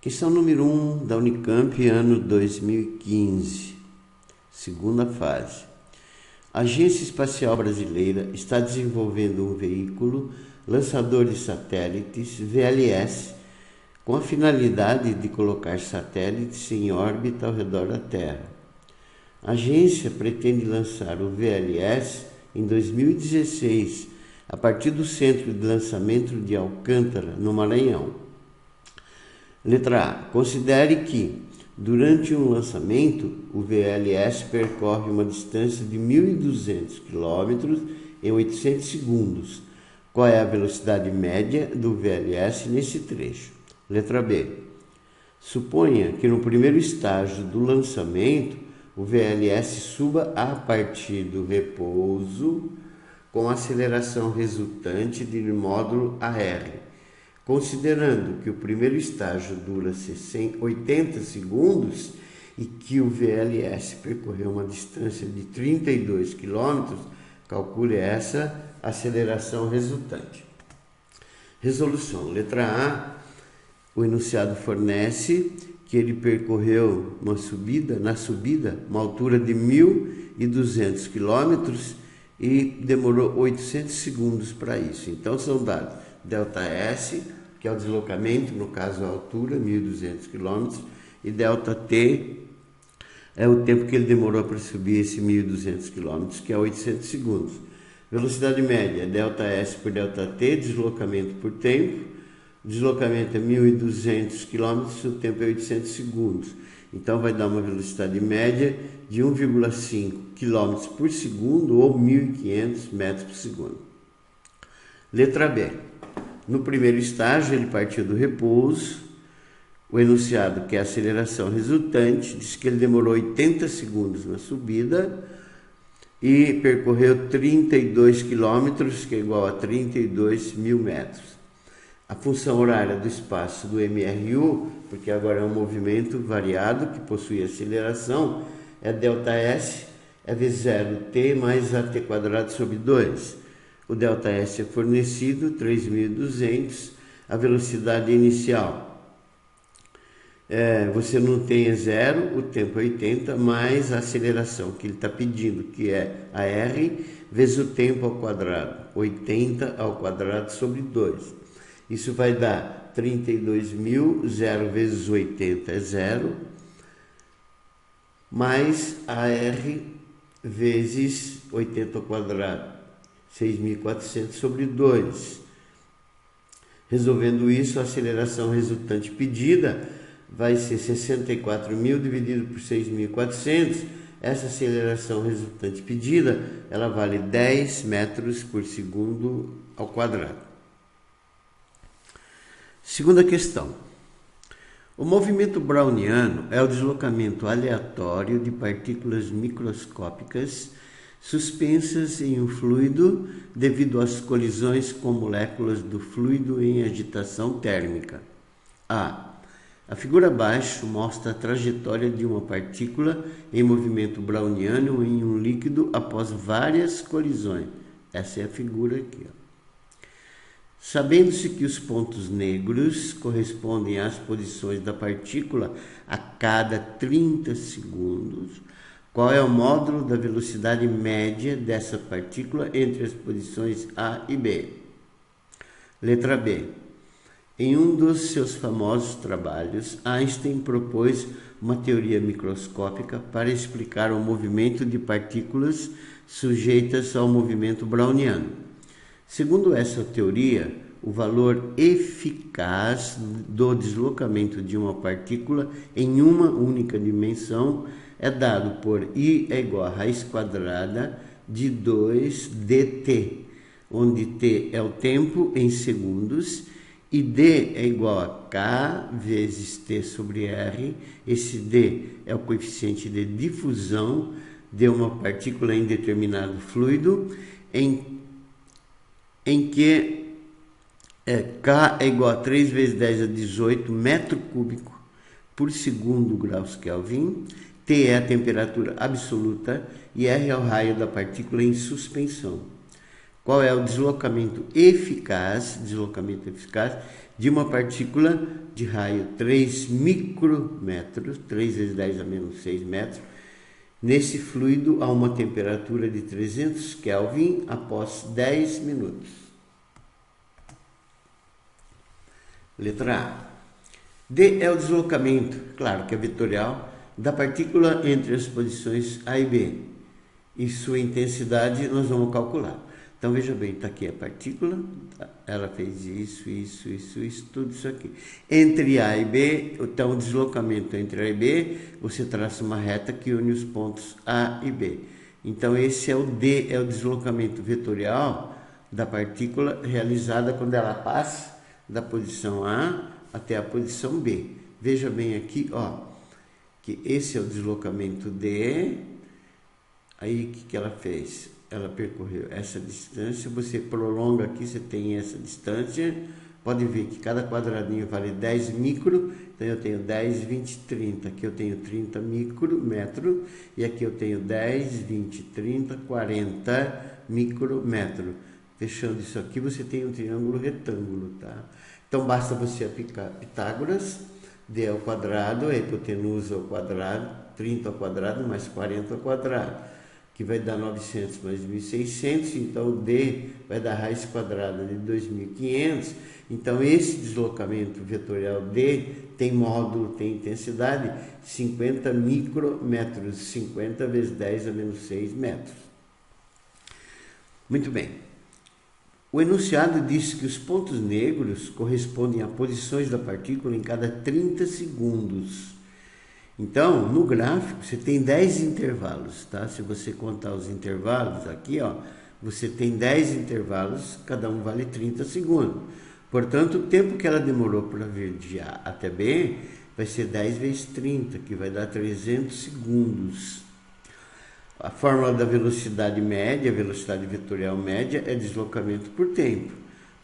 Questão número 1 da Unicamp, ano 2015, segunda fase. A Agência Espacial Brasileira está desenvolvendo um veículo lançador de satélites, VLS, com a finalidade de colocar satélites em órbita ao redor da Terra. A agência pretende lançar o VLS em 2016, a partir do Centro de Lançamento de Alcântara, no Maranhão. Letra A. Considere que, durante um lançamento, o VLS percorre uma distância de 1.200 km em 800 segundos. Qual é a velocidade média do VLS nesse trecho? Letra B. Suponha que no primeiro estágio do lançamento, o VLS suba a partir do repouso com aceleração resultante de módulo AR. Considerando que o primeiro estágio dura 80 segundos e que o VLS percorreu uma distância de 32 km, calcule essa aceleração resultante. Resolução. Letra A. O enunciado fornece que ele percorreu uma altura de 1.200 km e demorou 800 segundos para isso. Então são dados ΔS, que é o deslocamento, no caso a altura, 1.200 km, e ΔT é o tempo que ele demorou para subir esse 1.200 km, que é 800 segundos. Velocidade média, ΔS por ΔT, deslocamento por tempo. O deslocamento é 1.200 km, o tempo é 800 segundos. Então vai dar uma velocidade média de 1,5 km por segundo ou 1.500 metros por segundo. Letra B. No primeiro estágio, ele partiu do repouso. O enunciado, que é a aceleração resultante, diz que ele demorou 80 segundos na subida e percorreu 32 km, que é igual a 32 mil metros. A função horária do espaço do MRU, porque agora é um movimento variado que possui aceleração, é ΔS, é V0T mais AT² sobre 2. O ΔS é fornecido, 3.200, a velocidade inicial. Você não tem zero, o tempo é 80, mais a aceleração que ele está pedindo, que é a R vezes o tempo ao quadrado, 80 ao quadrado sobre 2. Isso vai dar 32.000, 0 vezes 80 é 0, mais a R vezes 80 ao quadrado, 6.400 sobre 2. Resolvendo isso, a aceleração resultante pedida vai ser 64.000 dividido por 6.400. Essa aceleração resultante pedida, ela vale 10 metros por segundo ao quadrado. Segunda questão. O movimento browniano é o deslocamento aleatório de partículas microscópicas suspensas em um fluido devido às colisões com moléculas do fluido em agitação térmica. A figura abaixo mostra a trajetória de uma partícula em movimento browniano em um líquido após várias colisões. Essa é a figura aqui. Sabendo-se que os pontos negros correspondem às posições da partícula a cada 30 segundos, qual é o módulo da velocidade média dessa partícula entre as posições A e B? Letra B. Em um dos seus famosos trabalhos, Einstein propôs uma teoria microscópica para explicar o movimento de partículas sujeitas ao movimento browniano. Segundo essa teoria, o valor eficaz do deslocamento de uma partícula em uma única dimensão é dado por I é igual a raiz quadrada de 2 dt, onde t é o tempo em segundos e d é igual a k vezes t sobre r. Esse d é o coeficiente de difusão de uma partícula em determinado fluido, em que K é igual a 3 vezes 10 a 18 metro cúbico por segundo graus Kelvin. T é a temperatura absoluta e R é o raio da partícula em suspensão. qual é o deslocamento eficaz de uma partícula de raio 3 micrômetros, 3 vezes 10 a menos 6 metros, nesse fluido a uma temperatura de 300 Kelvin após 10 minutos. Letra A. D é o deslocamento, claro que é vetorial, da partícula entre as posições A e B. E sua intensidade nós vamos calcular. Então, veja bem, está aqui a partícula, ela fez isso, tudo isso aqui. Entre A e B, então o deslocamento entre A e B, você traça uma reta que une os pontos A e B. Então, esse é o D, é o deslocamento vetorial da partícula realizada quando ela passa da posição A até a posição B. Veja bem aqui, ó, que esse é o deslocamento D. Aí, o que ela fez? Ela percorreu essa distância, você prolonga aqui, você tem essa distância, pode ver que cada quadradinho vale 10 micro, então eu tenho 10, 20, 30, aqui eu tenho 30 micrometro, e aqui eu tenho 10, 20, 30, 40 micrometro. Fechando isso aqui, você tem um triângulo retângulo, tá? Então, basta você aplicar Pitágoras, D ao quadrado, a hipotenusa ao quadrado, 30 ao quadrado mais 40 ao quadrado, que vai dar 900 mais 1.600, então o D vai dar raiz quadrada de 2.500. Então, esse deslocamento vetorial D tem módulo, tem intensidade 50 micrometros, 50 vezes 10 a menos 6 metros. Muito bem. O enunciado diz que os pontos negros correspondem a posições da partícula em cada 30 segundos. Então, no gráfico, você tem 10 intervalos, tá? Se você contar os intervalos aqui, ó, você tem 10 intervalos, cada um vale 30 segundos. Portanto, o tempo que ela demorou para vir de A até B vai ser 10 vezes 30, que vai dar 300 segundos. A fórmula da velocidade média, velocidade vetorial média, é deslocamento por tempo.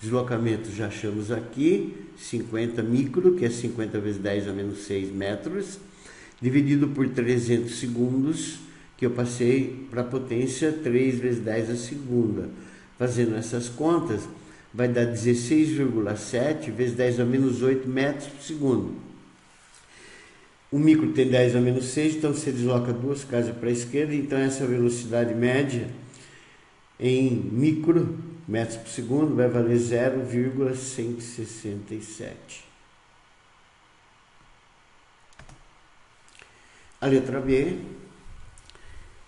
Deslocamento já achamos aqui, 50 micro, que é 50 vezes 10 a menos 6 metros, dividido por 300 segundos, que eu passei para a potência 3 vezes 10 a segunda. Fazendo essas contas, vai dar 16,7 vezes 10 a menos 8 metros por segundo. O micro tem 10 a menos 6, então você desloca duas casas para a esquerda, então essa velocidade média em micrometros por segundo vai valer 0,167. A letra B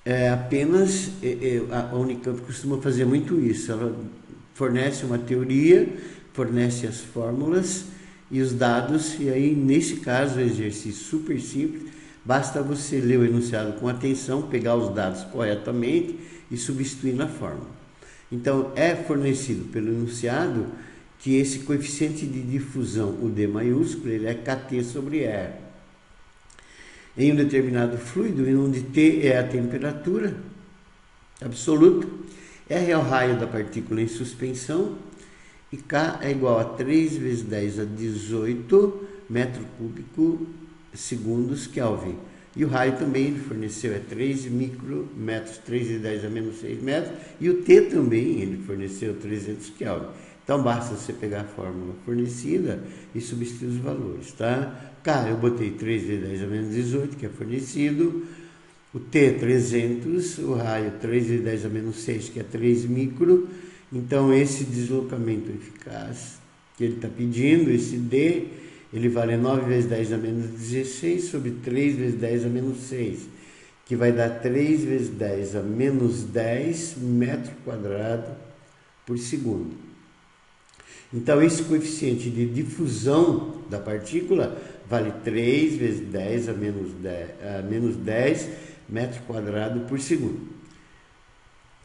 é apenas, a Unicamp costuma fazer muito isso, ela fornece uma teoria, fornece as fórmulas e os dados, e aí nesse caso o exercício super simples, basta você ler o enunciado com atenção, pegar os dados corretamente e substituir na fórmula. Então é fornecido pelo enunciado que esse coeficiente de difusão, o D maiúsculo, ele é Kt sobre R. Em um determinado fluido, onde T é a temperatura absoluta, R é o raio da partícula em suspensão, e K é igual a 3 vezes 10 a 18 metro cúbico segundos Kelvin. E o raio também ele forneceu, é 3 micrometros, 3 vezes 10 a menos 6 metros, e o T também ele forneceu 300 Kelvin. Então, basta você pegar a fórmula fornecida e substituir os valores, tá? K, eu botei 3 vezes 10 a menos 18, que é fornecido. O T, 300. O raio, 3 vezes 10 a menos 6, que é 3 micro. Então, esse deslocamento eficaz que ele está pedindo, esse D, ele vale 9 vezes 10 a menos 16 sobre 3 vezes 10 a menos 6, que vai dar 3 vezes 10 a menos 10 metro quadrado por segundo. Então, esse coeficiente de difusão da partícula vale 3 vezes 10 a menos 10 metro quadrado por segundo.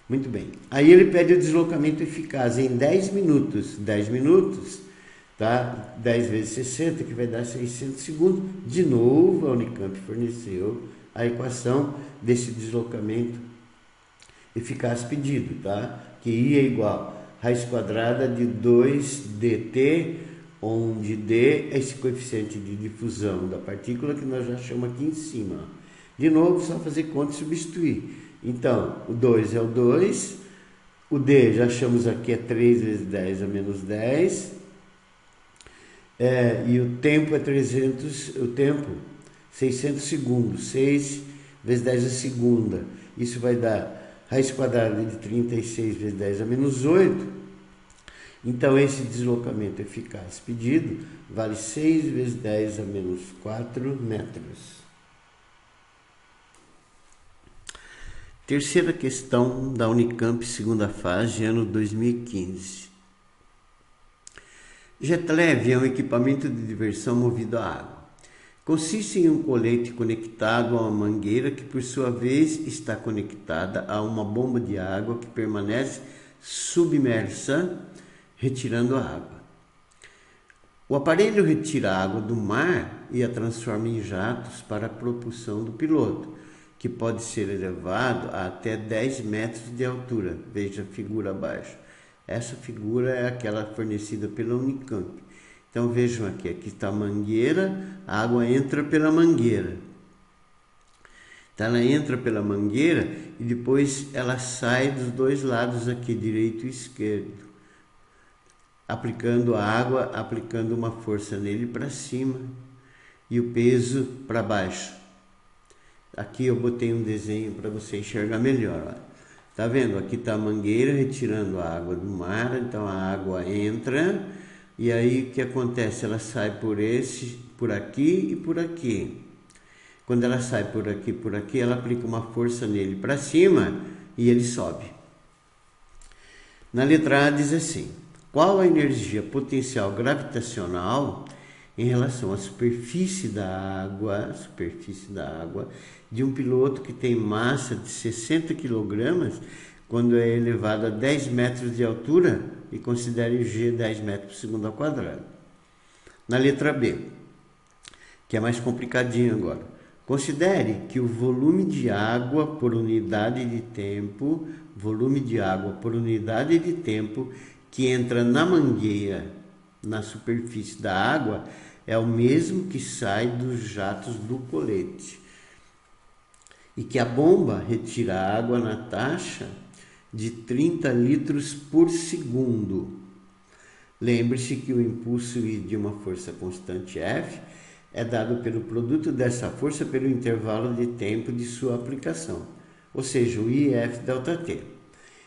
Muito bem. Aí ele pede o deslocamento eficaz em 10 minutos. 10 minutos, tá? 10 vezes 60, que vai dar 600 segundos. De novo, a Unicamp forneceu a equação desse deslocamento eficaz pedido, tá? Que I é igual a raiz quadrada de 2dt, onde D é esse coeficiente de difusão da partícula que nós já chamamos aqui em cima. De novo, só fazer conta e substituir. Então, o 2 é o 2, O D já achamos aqui é 3 vezes 10 a menos 10. E o tempo é 600 segundos. 6 vezes 10 a segunda. Isso vai dar raiz quadrada de 36 vezes 10 a menos 8. Então, esse deslocamento eficaz pedido vale 6 vezes 10 a menos 4 metros. Terceira questão da Unicamp, segunda fase, ano 2015. Jet-Leve é um equipamento de diversão movido a água. Consiste em um colete conectado a uma mangueira que, por sua vez, está conectada a uma bomba de água que permanece submersa, retirando a água. O aparelho retira a água do mar e a transforma em jatos para a propulsão do piloto, que pode ser elevado a até 10 metros de altura. Veja a figura abaixo. Essa figura é aquela fornecida pela Unicamp. Então vejam aqui está a mangueira, a água entra pela mangueira. Então ela entra pela mangueira e depois ela sai dos dois lados aqui, direito e esquerdo. Aplicando a água, aplicando uma força nele para cima e o peso para baixo. Aqui eu botei um desenho para você enxergar melhor. Ó. Tá vendo? Aqui está a mangueira retirando a água do mar, então a água entra e aí o que acontece? Ela sai por aqui e por aqui. Quando ela sai por aqui, ela aplica uma força nele para cima e ele sobe. Na letra A diz assim: qual a energia potencial gravitacional em relação à superfície da água de um piloto que tem massa de 60 kg quando é elevado a 10 metros de altura e considere o G 10 metros por segundo ao quadrado. Na letra B, que é mais complicadinho agora, considere que o volume de água por unidade de tempo, que entra na mangueira na superfície da água é o mesmo que sai dos jatos do colete e que a bomba retira água na taxa de 30 litros por segundo. Lembre-se que o impulso I de uma força constante F é dado pelo produto dessa força pelo intervalo de tempo de sua aplicação, ou seja, o IF ΔT.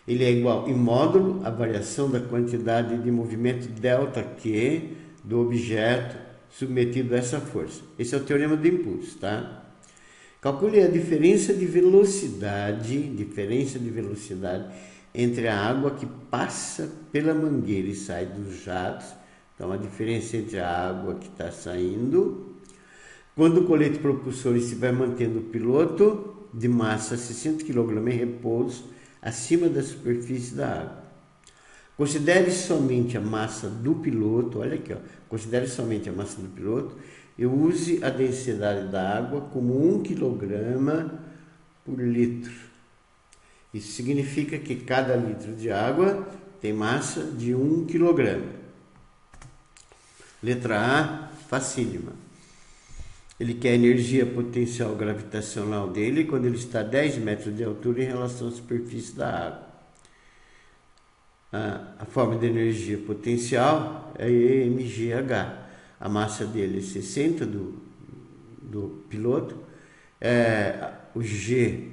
Ele é igual em módulo à variação da quantidade de movimento ΔQ do objeto submetido a essa força. Esse é o teorema do impulso, tá? Calcule a diferença de velocidade entre a água que passa pela mangueira e sai dos jatos. Então, a diferença entre a água que está saindo, quando o colete propulsor estiver mantendo o piloto de massa 60 kg em repouso acima da superfície da água. Considere somente a massa do piloto, olha aqui, ó, considere somente a massa do piloto e use a densidade da água como 1 kg por litro. Isso significa que cada litro de água tem massa de 1 kg. Letra A, facílima. Ele quer a energia potencial gravitacional dele quando ele está a 10 metros de altura em relação à superfície da água. A forma de energia potencial é mgh. A massa dele é 60 do piloto, o G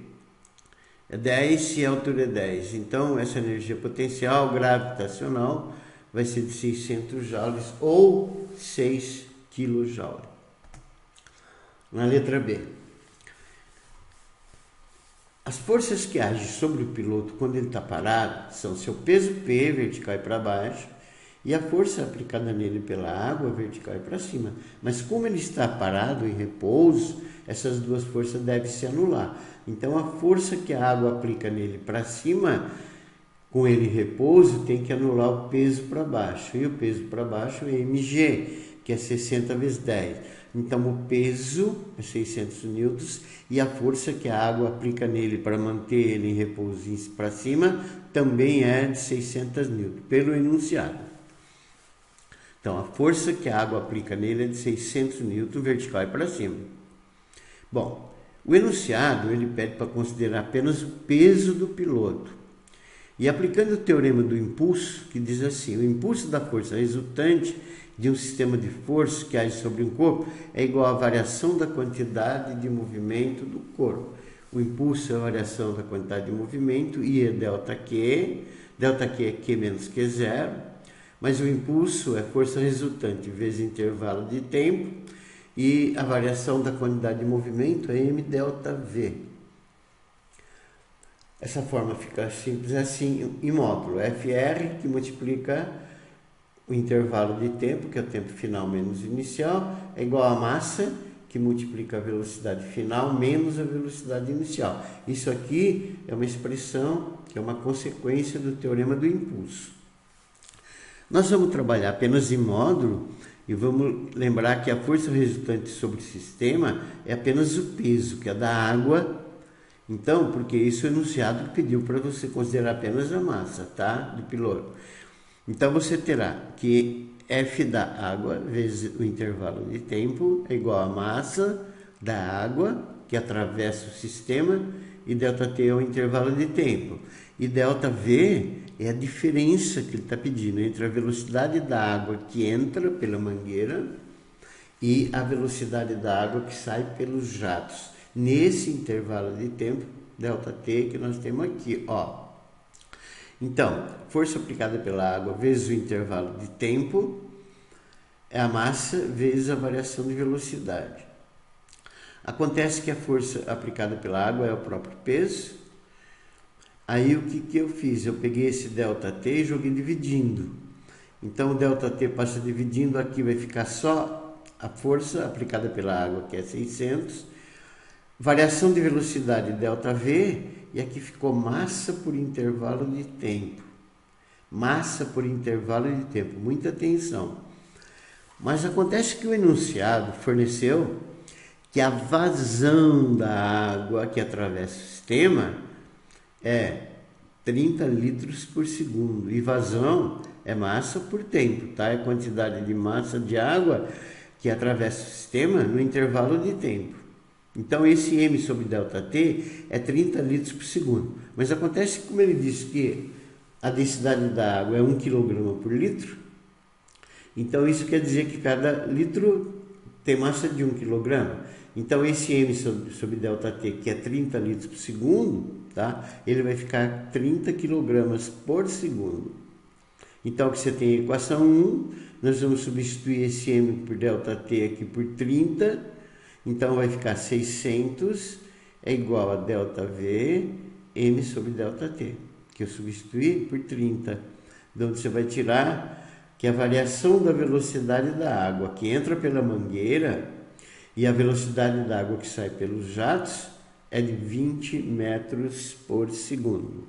é 10 e a altura é 10. Então, essa energia potencial gravitacional vai ser de 600 joules ou 6 kJ. Na letra B. As forças que agem sobre o piloto quando ele está parado são seu peso P, vertical e para baixo, e a força aplicada nele pela água, vertical e para cima. Mas como ele está parado em repouso, essas duas forças devem se anular. Então a força que a água aplica nele para cima, com ele em repouso, tem que anular o peso para baixo. E o peso para baixo é mg, que é 60 vezes 10. Então o peso é 600 newtons e a força que a água aplica nele para manter ele em repouso para cima também é de 600 newtons, pelo enunciado. Então a força que a água aplica nele é de 600 newtons vertical e para cima. Bom, o enunciado ele pede para considerar apenas o peso do piloto. E aplicando o teorema do impulso, que diz assim: o impulso da força resultante de um sistema de força que age sobre um corpo é igual à variação da quantidade de movimento do corpo. O impulso é a variação da quantidade de movimento, I é ΔQ é Q menos Q0, mas o impulso é força resultante vezes intervalo de tempo, e a variação da quantidade de movimento é mΔV. Essa forma fica simples assim em módulo. FR, que multiplica o intervalo de tempo, que é o tempo final menos inicial, é igual a massa, que multiplica a velocidade final menos a velocidade inicial. Isso aqui é uma expressão, que é uma consequência do teorema do impulso. Nós vamos trabalhar apenas em módulo e vamos lembrar que a força resultante sobre o sistema é apenas o peso, que é da água. Então, porque isso é o enunciado que pediu para você considerar apenas a massa, tá? Do piloto. Então, você terá que F da água vezes o intervalo de tempo é igual a massa da água que atravessa o sistema, e ΔT é o intervalo de tempo. E ΔV é a diferença que ele está pedindo entre a velocidade da água que entra pela mangueira e a velocidade da água que sai pelos jatos. Nesse intervalo de tempo, ΔT, que nós temos aqui, ó. Então, força aplicada pela água vezes o intervalo de tempo é a massa vezes a variação de velocidade. Acontece que a força aplicada pela água é o próprio peso. Aí o que eu fiz? Eu peguei esse ΔT e joguei dividindo. Então o ΔT passa dividindo, aqui vai ficar só a força aplicada pela água, que é 600. Variação de velocidade ΔV, e aqui ficou massa por intervalo de tempo. Massa por intervalo de tempo, muita atenção. Mas acontece que o enunciado forneceu que a vazão da água que atravessa o sistema é 30 litros por segundo. E vazão é massa por tempo, tá? É a quantidade de massa de água que atravessa o sistema no intervalo de tempo. Então, esse M sobre ΔT é 30 litros por segundo. Mas acontece que, como ele disse que a densidade da água é 1 kg por litro, então isso quer dizer que cada litro tem massa de 1 kg. Então, esse M sobre ΔT, que é 30 litros por segundo, tá? Ele vai ficar 30 kg por segundo. Então, aqui você tem a equação 1, nós vamos substituir esse M por ΔT aqui por 30, então vai ficar 600 é igual a ΔV, M sobre ΔT, que eu substituí por 30. De onde você vai tirar que a variação da velocidade da água que entra pela mangueira e a velocidade da água que sai pelos jatos é de 20 metros por segundo.